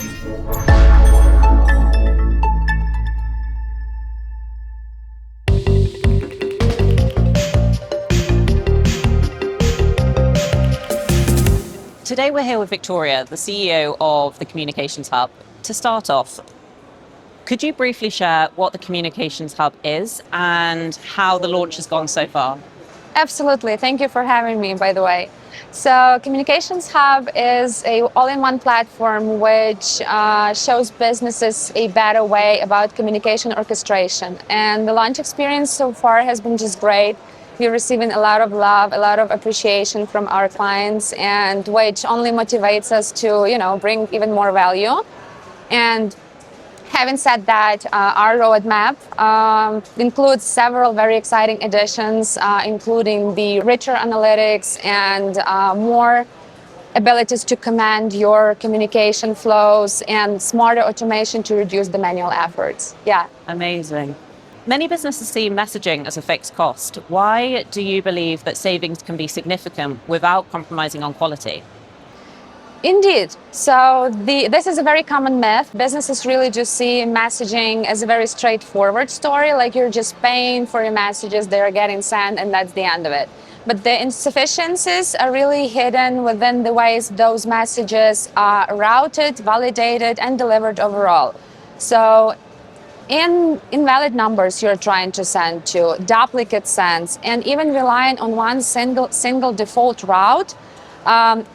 Today we're here with Viktoriia, the CEO of the Communications Hub. To start off, could you briefly share what the Communications Hub is and how the launch has gone so far? Absolutely. Thank you for having me, by the way. So Communications Hub is a all-in-one platform which shows businesses a better way about communication orchestration. And the launch experience so far has been just great. We're receiving a lot of love, a lot of appreciation from our clients, and which only motivates us to, bring even more value. And having said that, our roadmap includes several very exciting additions, including the richer analytics and more abilities to command your communication flows and smarter automation to reduce the manual efforts. Yeah. Amazing. Many businesses see messaging as a fixed cost. Why do you believe that savings can be significant without compromising on quality? Indeed. So this is a very common myth. Businesses really just see messaging as a very straightforward story, like you're just paying for your messages, they're getting sent, and that's the end of it. But the insufficiencies are really hidden within the ways those messages are routed, validated, and delivered overall. So invalid numbers you're trying to send to, duplicate sends, and even relying on one single default route,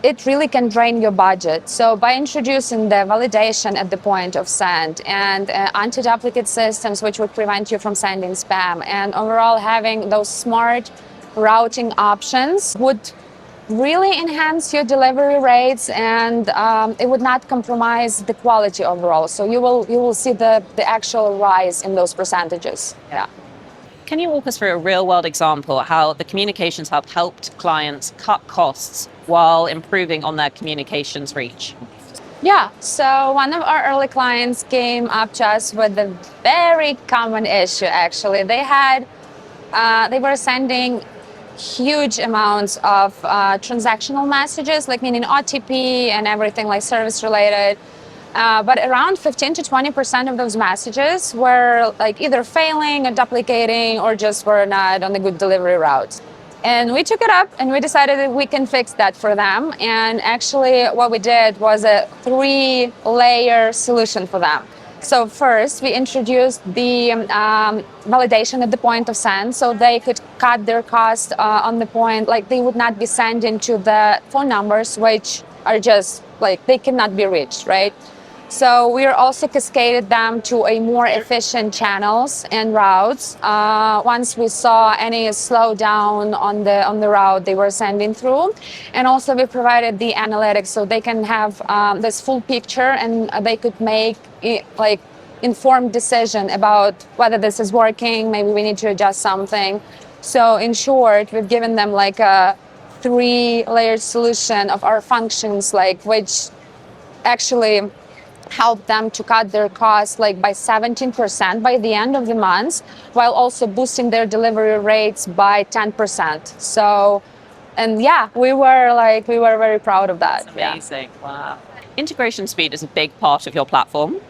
it really can drain your budget. So by introducing the validation at the point of send and anti-duplicate systems which would prevent you from sending spam, and overall having those smart routing options would really enhance your delivery rates, and it would not compromise the quality overall. So you will see the actual rise in those percentages. Yeah. Can you walk us through a real-world example how the Communications Hub helped clients cut costs while improving on their communications reach? Yeah, so one of our early clients came up to us with a very common issue, actually. They were sending huge amounts of transactional messages, like meaning OTP and everything like service related. But around 15 to 20% of those messages were like either failing or duplicating or just were not on a good delivery route. And we took it up and we decided that we can fix that for them. And actually what we did was a 3-layer solution for them. So first we introduced the validation at the point of send, so they could cut their cost on the point, like they would not be sending to the phone numbers which are just like they cannot be reached, right? So we are also cascaded them to a more efficient channels and routes. Once we saw any slowdown on the route they were sending through, and also we provided the analytics so they can have this full picture and they could make like informed decision about whether this is working. Maybe we need to adjust something. So in short, we've given them like a 3-layered solution of our functions, like which actually help them to cut their costs like by 17% by the end of the month, while also boosting their delivery rates by 10%. So, and yeah, we were very proud of that. That's amazing. Yeah. Wow. Integration speed is a big part of your platform.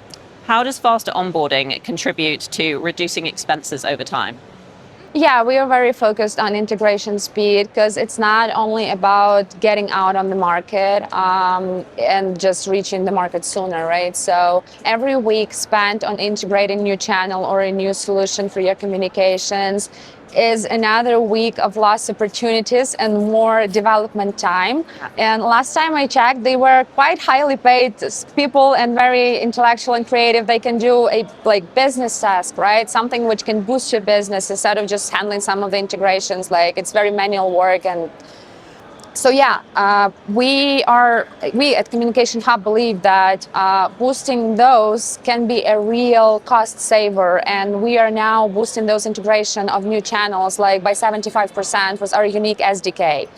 How does faster onboarding contribute to reducing expenses over time? Yeah, we are very focused on integration speed because it's not only about getting out on the market and just reaching the market sooner, right? So every week spent on integrating new channel or a new solution for your communications is another week of lost opportunities and more development time. And last time I checked, they were quite highly paid people and very intellectual and creative. They can do a business task, right? Something which can boost your business instead of just handling some of the integrations. Like it's very manual work. And so yeah, we at Communication Hub believe that boosting those can be a real cost saver, and we are now boosting those integration of new channels like by 75% with our unique SDK.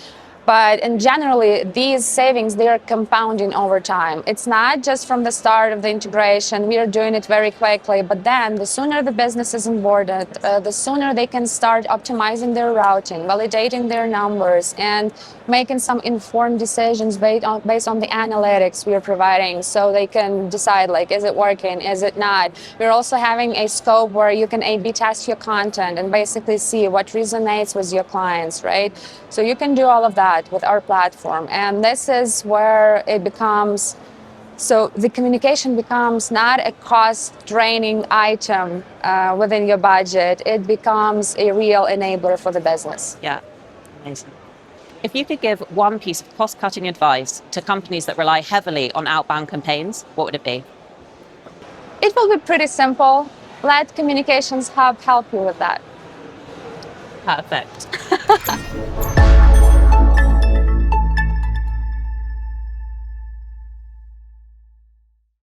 But in generally, these savings, they are compounding over time. It's not just from the start of the integration. We are doing it very quickly, but then the sooner the business is onboarded, the sooner they can start optimizing their routing, validating their numbers, and making some informed decisions based on the analytics we are providing, so they can decide, like, is it working, is it not? We're also having a scope where you can A/B test your content and basically see what resonates with your clients, right? So you can do all of that with our platform. And this is where it becomes, so the communication becomes not a cost draining item within your budget. It becomes a real enabler for the business. Yeah, amazing. If you could give one piece of cost-cutting advice to companies that rely heavily on outbound campaigns, what would it be? It will be pretty simple. Let Communications Hub help you with that. Perfect.